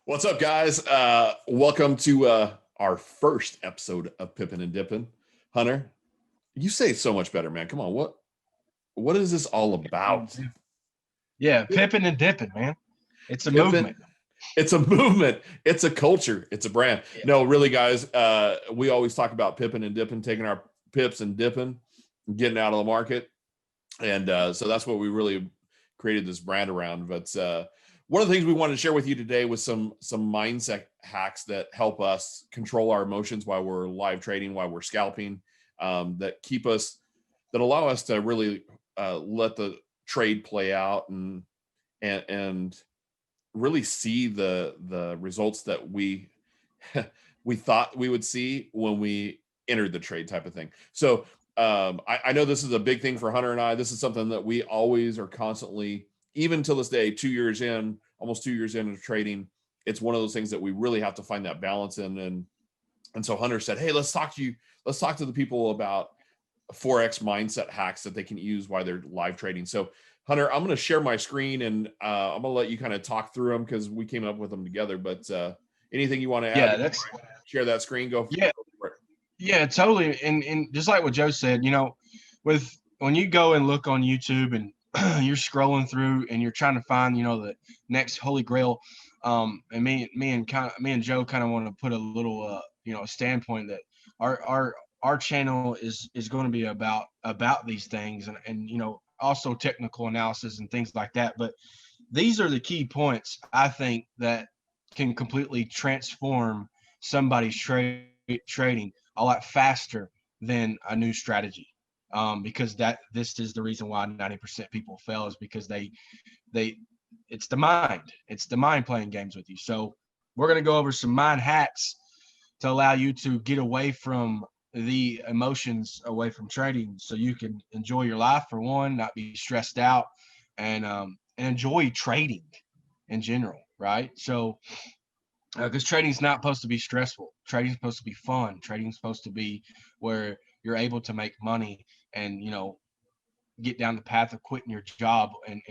What's up, guys? Welcome to our first episode of Pippin and Dippin'. Hunter, you say it so much better, man. Come on, what is this all about? Yeah, pipping and dipping, man. It's a Pippin, movement. it's a movement, it's a culture, it's a brand. Yeah. No, really, guys, we always talk about pippin and dipping, taking our pips and dipping, getting out of the market. And so that's what we really created this brand around. But one of the things we wanted to share with you today was some mindset hacks that help us control our emotions while we're live trading, while we're scalping, that allow us to really let the trade play out and really see the results that we we thought we would see when we entered the trade, type of thing. So I know this is a big thing for Hunter and I. This is something that we always are constantly, even till this day, 2 years in, almost 2 years into trading. It's one of those things that we really have to find that balance in. And so Hunter said, "Hey, let's talk to the people about Forex mindset hacks that they can use while they're live trading." So Hunter, I'm going to share my screen and I'm going to let you kind of talk through them because we came up with them together. But anything you want to add? Yeah, that's Share that screen. Go yeah, for it. yeah, totally. And just like what Joe said, with when you go and look on YouTube and you're scrolling through and you're trying to find, the next holy grail. And me and Joe kind of want to put a little standpoint that our channel is going to be about these things and also technical analysis and things like that. But these are the key points I think that can completely transform somebody's trading a lot faster than a new strategy. Because this is the reason why 90% people fail, is because they it's the mind playing games with you. So we're going to go over some mind hacks to allow you to get away from the emotions, away from trading, so you can enjoy your life, for one, not be stressed out, and enjoy trading in general, right? So because trading's not supposed to be stressful. Trading's supposed to be fun. Trading's supposed to be where you're able to make money and get down the path of quitting your job and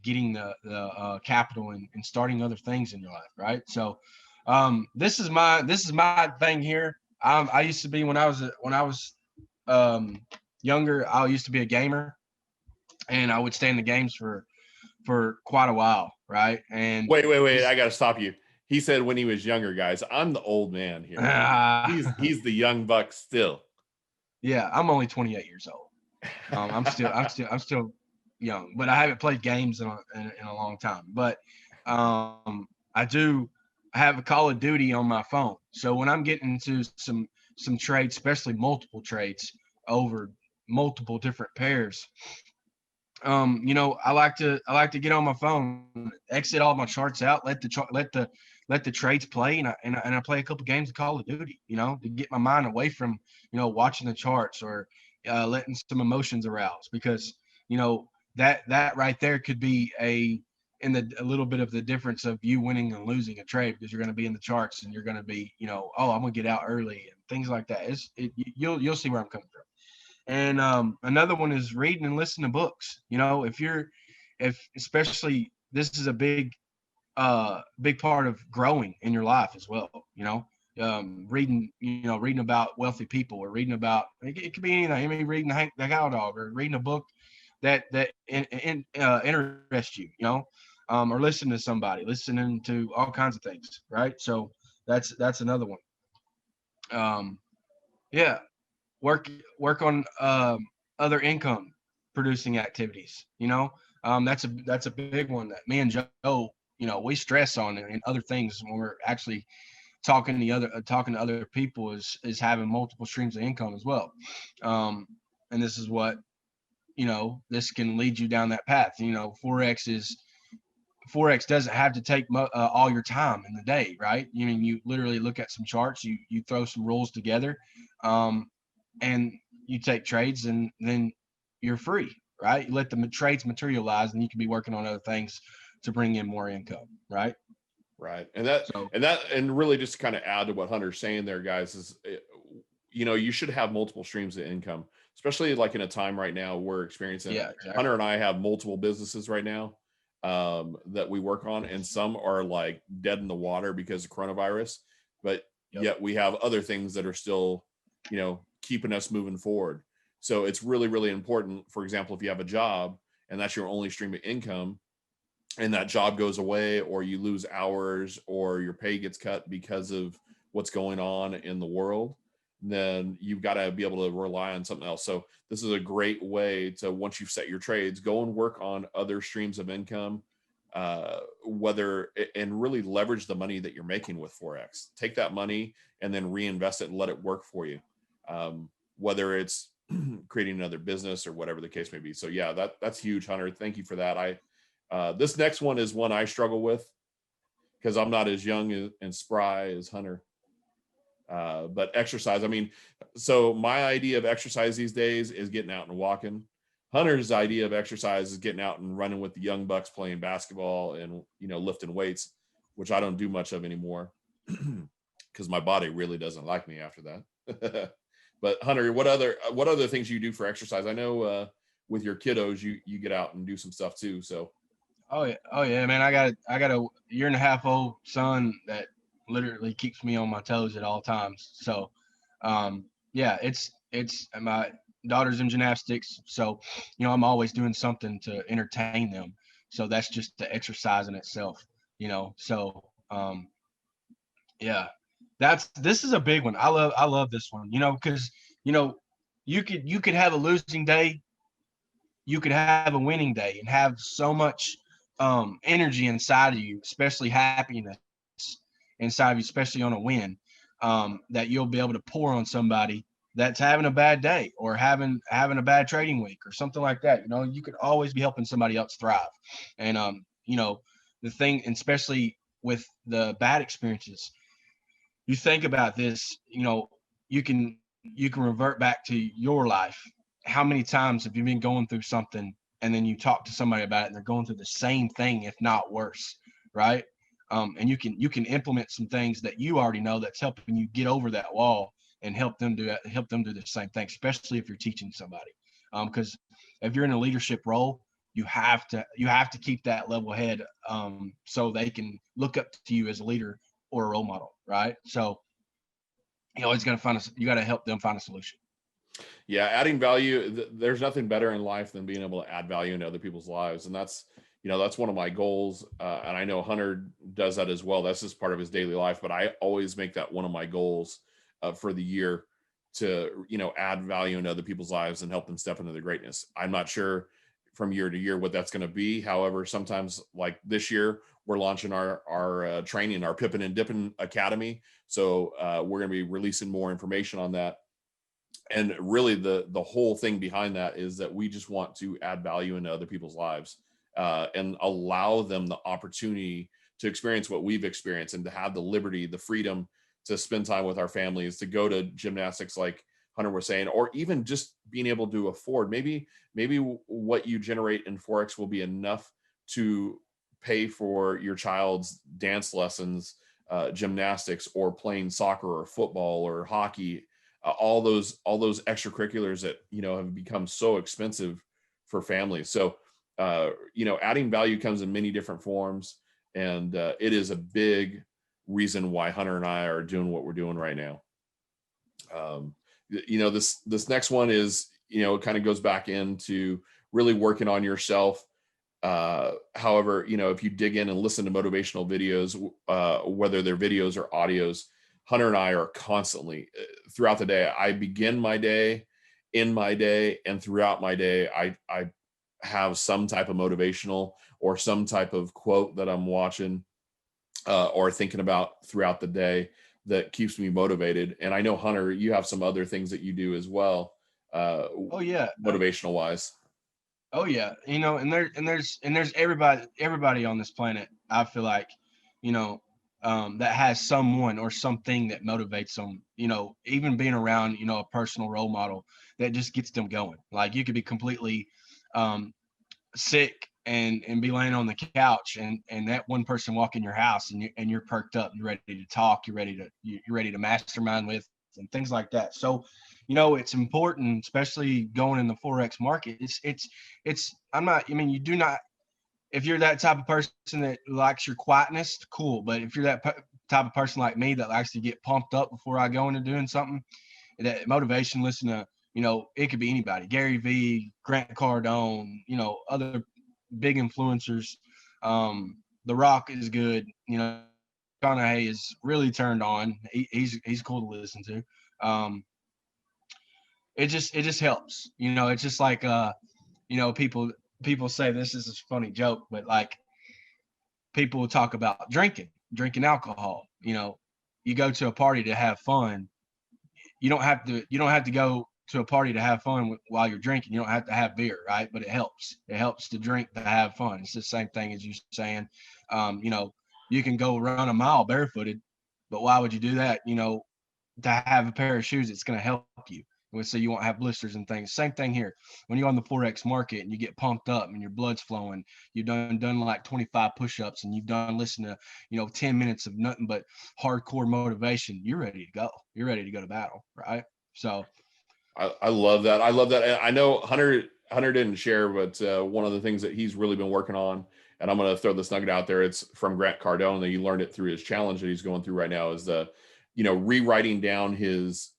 getting the capital and starting other things in your life, right? So this is my thing here. I used to be, when I was younger, I used to be a gamer, and I would stay in the games for quite a while, right? And Wait. I got to stop you. He said when he was younger, guys. I'm the old man here. He's the young buck still. Yeah, I'm only 28 years old. I'm still young, but I haven't played games in a long time. But I have a Call of Duty on my phone. So when I'm getting into some trades, especially multiple trades over multiple different pairs, I like to get on my phone, exit all my charts out, let the trades play, and I play a couple games of Call of Duty, to get my mind away from watching the charts, or letting some emotions arouse, because that right there could be a little bit of the difference of you winning and losing a trade, because you're going to be in the charts and you're going to be, oh, I'm going to get out early and things like that. You'll see where I'm coming from. And another one is reading and listening to books. If especially, this is a big part of growing in your life as well. Reading about wealthy people, or reading about, it could be anything. I mean, reading the Cow Dog, or reading a book that interests you. Or listening to all kinds of things. Right. So that's another one. Yeah. Work on other income producing activities. That's a big one that me and Joe, we stress on, and other things when we're actually talking to other people, is having multiple streams of income as well. And this is what, this can lead you down that path. Forex doesn't have to take all your time in the day, right? You literally look at some charts, you throw some rules together, and you take trades, and then you're free, right? You let the trades materialize, and you can be working on other things to bring in more income, right? Right. So And really just to kind of add to what Hunter's saying there, guys, is, you should have multiple streams of income, especially like in a time right now we're experiencing. yeah, exactly. Hunter and I have multiple businesses right now. that we work on, and some are like dead in the water because of coronavirus, but Yep. yet we have other things that are still, keeping us moving forward. So it's really, really important. For example, if you have a job and that's your only stream of income, and that job goes away, or you lose hours, or your pay gets cut because of what's going on in the world, then you've got to be able to rely on something else. So this is a great way to, once you've set your trades, go and work on other streams of income, whether and really leverage the money that you're making with Forex. Take that money and then reinvest it and let it work for you, whether it's creating another business or whatever the case may be. So yeah, that's huge, Hunter. Thank you for that. This next one is one I struggle with because I'm not as young and spry as Hunter. But exercise, I mean, so my idea of exercise these days is getting out and walking. Hunter's idea of exercise is getting out and running with the young bucks, playing basketball and, lifting weights, which I don't do much of anymore because my body really doesn't like me after that. But Hunter, what other things you do for exercise? I know with your kiddos, you get out and do some stuff too. So Oh yeah, man. I got a year and a half old son that literally keeps me on my toes at all times. So, yeah, it's my daughter's in gymnastics, so I'm always doing something to entertain them. So that's just the exercise in itself. So yeah, this is a big one. I love this one. Because you could have a losing day, you could have a winning day, and have so much energy inside of you, especially happiness inside of you, especially on a win, that you'll be able to pour on somebody that's having a bad day or having a bad trading week or something like that. You could always be helping somebody else thrive. And the thing, especially with the bad experiences, you think about this, you can revert back to your life. How many times have you been going through something and then you talk to somebody about it and they're going through the same thing, if not worse, right? And you can implement some things that you already know that's helping you get over that wall and help them do the same thing, especially if you're teaching somebody. Because if you're in a leadership role, you have to keep that level head, so they can look up to you as a leader or a role model, right? So you always got to you got to help them find a solution. yeah, adding value. There's nothing better in life than being able to add value into other people's lives, and that's one of my goals. And I know Hunter does that as well. That's just part of his daily life. But I always make that one of my goals for the year to add value into other people's lives and help them step into their greatness. I'm not sure from year to year what that's going to be. However, sometimes like this year, we're launching our training, our Pippin and Dippin Academy. So we're going to be releasing more information on that. And really the whole thing behind that is that we just want to add value into other people's lives, and allow them the opportunity to experience what we've experienced, and to have the liberty, the freedom to spend time with our families, to go to gymnastics like Hunter was saying, or even just being able to afford, maybe what you generate in Forex will be enough to pay for your child's dance lessons, gymnastics, or playing soccer or football or hockey, all those extracurriculars that have become so expensive for families. So adding value comes in many different forms, and it is a big reason why Hunter and I are doing what we're doing right now. This next one is, it kind of goes back into really working on yourself. However, if you dig in and listen to motivational videos, whether they're videos or audios, Hunter and I are constantly throughout the day. I begin my day, in my day, and throughout my day, I have some type of motivational or some type of quote that I'm watching or thinking about throughout the day that keeps me motivated. And I know, Hunter, you have some other things that you do as well, Oh yeah. motivational wise. Oh yeah, and there's everybody on this planet. I feel like, you know, that has someone or something that motivates them. Even being around, a personal role model that just gets them going. Like you could be completely um, sick and be laying on the couch, and that one person walk in your house, and you're perked up, you're ready to talk, you're ready to mastermind with, and things like that. So it's important, especially going in the Forex market. It's I'm not, I mean, you do not, if you're that type of person that likes your quietness, cool. But if you're that type of person like me that likes to get pumped up before I go into doing something, that motivation, listen to, it could be anybody, Gary V, Grant Cardone, other big influencers. The Rock is good. McConaughey is really turned on. He's cool to listen to. Um, it just helps. It's just like people say this is a funny joke, but like people talk about drinking alcohol. You go to a party to have fun. You don't have to go to a party to have fun while you're drinking. You don't have to have beer, right? But it helps to drink to have fun. It's the same thing as you saying. You can go run a mile barefooted, but why would you do that? To have a pair of shoes that's going to help you, so you won't have blisters and things. Same thing here. When you're on the Forex market and you get pumped up and your blood's flowing, you've done like 25 push-ups and you've done listened to 10 minutes of nothing but hardcore motivation. You're ready to go. You're ready to go to battle, right? So I love that. I love that. And I know Hunter didn't share, but one of the things that he's really been working on, and I'm going to throw this nugget out there. It's from Grant Cardone that he learned it through his challenge that he's going through right now. Is the, rewriting down his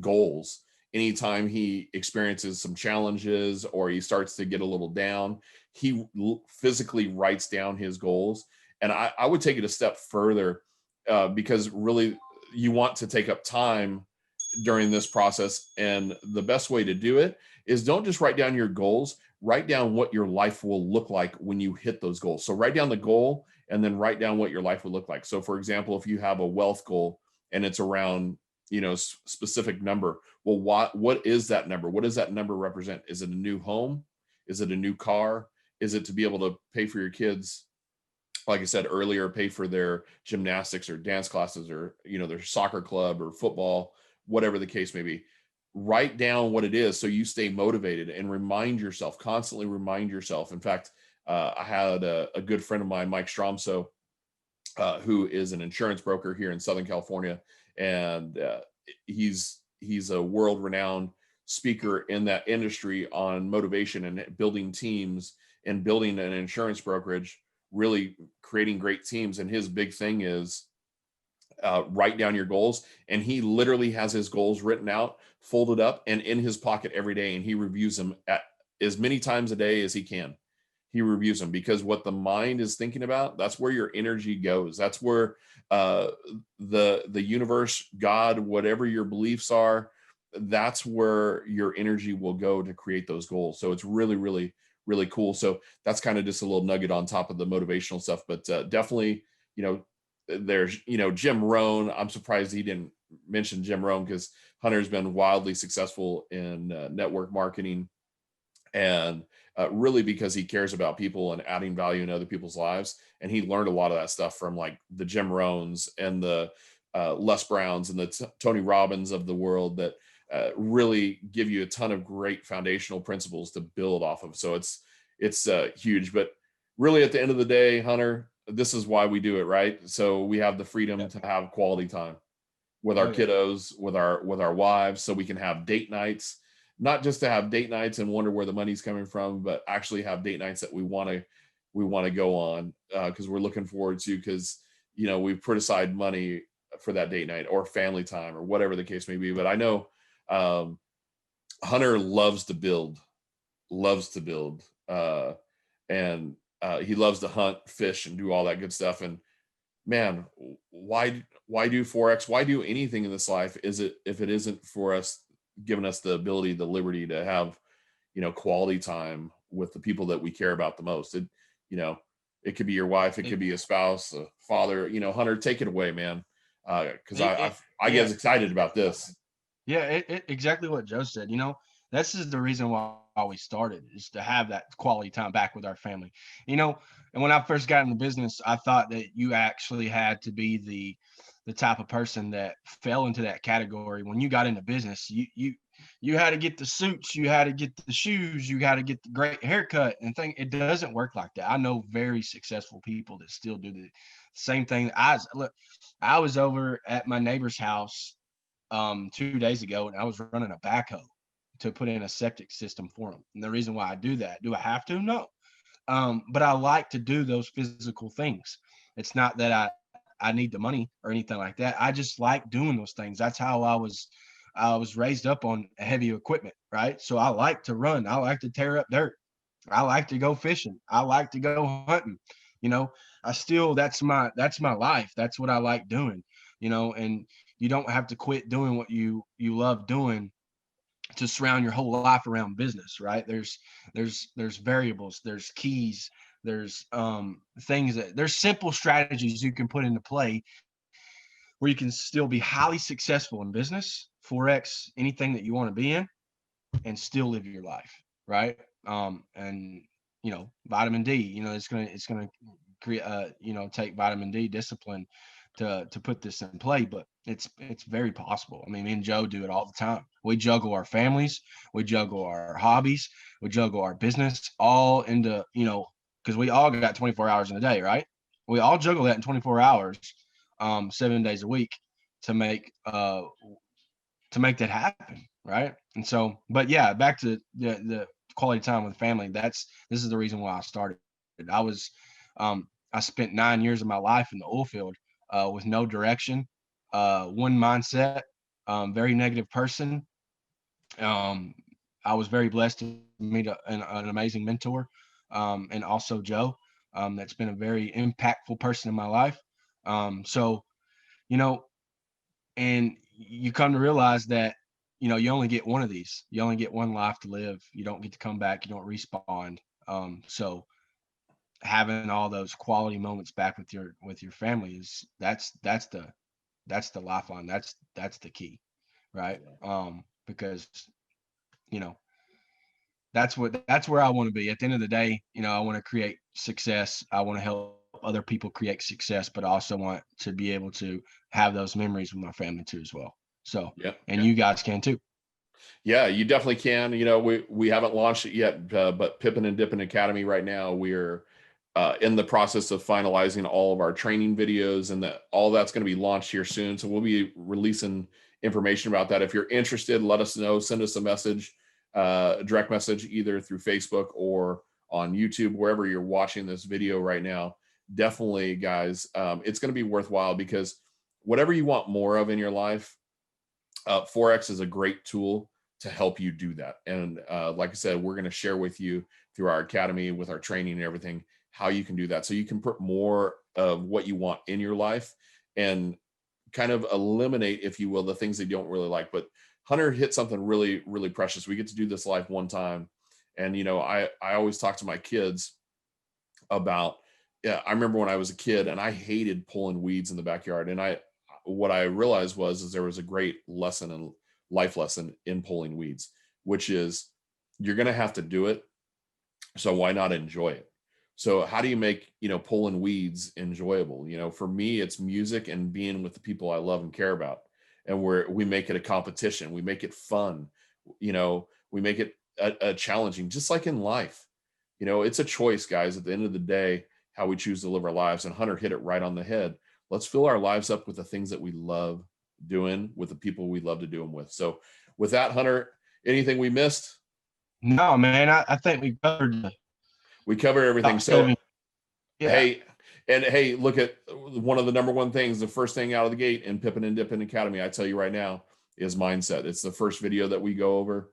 goals. Anytime he experiences some challenges or he starts to get a little down, he physically writes down his goals. And I would take it a step further, because really you want to take up time during this process. And the best way to do it is don't just write down your goals, write down what your life will look like when you hit those goals. So write down the goal and then write down what your life would look like. So for example, if you have a wealth goal and it's around, specific number, well, what is that number? What does that number represent? Is it a new home? Is it a new car? Is it to be able to pay for your kids, like I said earlier, pay for their gymnastics or dance classes or, their soccer club or football, whatever the case may be? Write down what it is so you stay motivated and constantly remind yourself. In fact, I had a good friend of mine, Mike Stromso, who is an insurance broker here in Southern California. And he's a world-renowned speaker in that industry on motivation and building teams and building an insurance brokerage, really creating great teams. And his big thing is write down your goals. And he literally has his goals written out, folded up, and in his pocket every day. And he reviews them at as many times a day as he can. He reviews them, because what the mind is thinking about, that's where your energy goes. That's where the universe, God, whatever your beliefs are, that's where your energy will go to create those goals. So it's really, really, really cool. So that's kind of just a little nugget on top of the motivational stuff. But definitely, there's, Jim Rohn. I'm surprised he didn't mention Jim Rohn, because Hunter's been wildly successful in network marketing, and really because he cares about people and adding value in other people's lives. And he learned a lot of that stuff from like the Jim Rohns and the Les Browns and the Tony Robbins of the world, that really give you a ton of great foundational principles to build off of. So it's huge. But really, at the end of the day, Hunter, this is why we do it, right? So we have the freedom to have quality time with our kiddos, with our wives, so we can have date nights. Not just to have date nights and wonder where the money's coming from, but actually have date nights that we want to go on, because we're looking forward to, because we've put aside money for that date night or family time or whatever the case may be. But I know Hunter loves to build, and he loves to hunt, fish, and do all that good stuff. And man, why do Forex? Why do anything in this life? Is it, if it isn't for us, giving us the ability, the liberty to have, quality time with the people that we care about the most? It could be your wife, it could be a spouse, a father. Hunter, take it away, man. Because I get excited about this. Yeah, exactly what Joe said. This is the reason why we started, is to have that quality time back with our family. And when I first got in the business, I thought that you actually had to be the type of person that fell into that category. When you got into business, you had to get the suits, you had to get the shoes, you got to get the great haircut and thing. It doesn't work like that. I know very successful people that still do the same thing. I was over at my neighbor's house 2 days ago, and I was running a backhoe to put in a septic system for them. And the reason why I do that, do I have to? No. But I like to do those physical things. It's not that I need the money or anything like that. I just like doing those things. That's how I was raised up on heavy equipment, right? So I like to run. I like to tear up dirt. I like to go fishing. I like to go hunting. You know, I still that's my life. That's what I like doing. You know, and you don't have to quit doing what you love doing to surround your whole life around business, right? There's variables, there's keys, there's things that there's simple strategies you can put into play where you can still be highly successful in business, forex, anything that you want to be in, and still live your life, right? And you know, vitamin D, you know, it's gonna create you know, take vitamin D discipline to put this in play, but it's very possible. I mean, me and Joe do it all the time. We juggle our families, we juggle our hobbies, we juggle our business all into, you know, because we all got 24 hours in a day, right? We all juggle that in 24 hours, 7 days a week to make that happen, right? And so, but yeah, back to the quality time with family. This is the reason why I started. I was I spent 9 years of my life in the oil field with no direction, one mindset, very negative person. Um, I was very blessed to meet an amazing mentor, and also Joe, that's been a very impactful person in my life. So, you know, and you come to realize that, you know, you only get one of these. You only get one life to live. You don't get to come back. You don't respawn. So having all those quality moments back with your family is that's the lifeline. That's the key, right? Because you know that's where I want to be. At the end of the day, you know, I want to create success. I want to help other people create success, but I also want to be able to have those memories with my family too as well. So, Yeah. and you guys can too. Yeah, you definitely can. You know, we haven't launched it yet, but Pippin and Dippin Academy right now, we're in the process of finalizing all of our training videos, and that all that's going to be launched here soon. So we'll be releasing information about that. If you're interested, let us know. Send us a message, a direct message, either through Facebook or on YouTube, wherever you're watching this video right now. Definitely, guys, it's going to be worthwhile because whatever you want more of in your life, Forex is a great tool to help you do that. And like I said, we're going to share with you through our academy, with our training and everything, how you can do that. So you can put more of what you want in your life and kind of eliminate, if you will, the things that you don't really like. But Hunter hit something really, really precious. We get to do this life one time. And, you know, I always talk to my kids about, yeah, I remember when I was a kid and I hated pulling weeds in the backyard. And what I realized is there was a great lesson and life lesson in pulling weeds, which is you're going to have to do it. So why not enjoy it? So how do you make, you know, pulling weeds enjoyable? You know, for me, it's music and being with the people I love and care about. And we make it a competition. We make it fun. You know, we make it a challenging, just like in life. You know, it's a choice, guys, at the end of the day, how we choose to live our lives. And Hunter hit it right on the head. Let's fill our lives up with the things that we love doing with the people we love to do them with. So with that, Hunter, anything we missed? No, man, I think we covered We covered everything. about So, 70. Yeah. hey, and hey, look at one of the number one things, the first thing out of the gate in Pippin and Dippin Academy, I tell you right now, is mindset. It's the first video that we go over.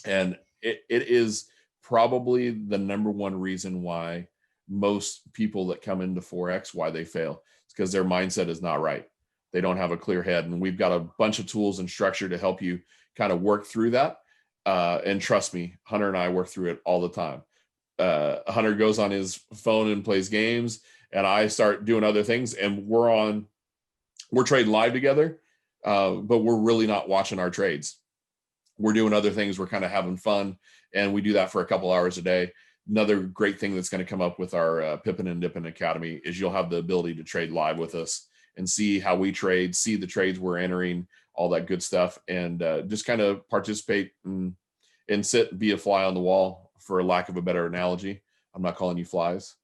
And it is probably the number one reason why most people that come into Forex, why they fail. It's because their mindset is not right. They don't have a clear head. And we've got a bunch of tools and structure to help you kind of work through that. And trust me, Hunter and I work through it all the time. Hunter goes on his phone and plays games, and I start doing other things, and we're trading live together, but we're really not watching our trades. We're doing other things. We're kind of having fun, and we do that for a couple hours a day. Another great thing that's going to come up with our Pippin and Dippin Academy is you'll have the ability to trade live with us and see how we trade, see the trades we're entering, all that good stuff, and just kind of participate and sit and be a fly on the wall, for a lack of a better analogy. I'm not calling you flies,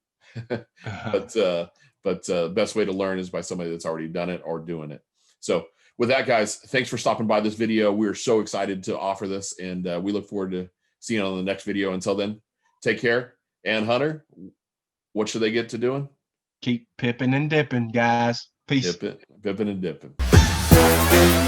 but best way to learn is by somebody that's already done it or doing it. So with that, guys, thanks for stopping by this video. We're so excited to offer this, and we look forward to seeing you on the next video. Until then, take care And Hunter, what should they get to doing? Keep pipping and dipping, guys. Peace. Pipping and dipping.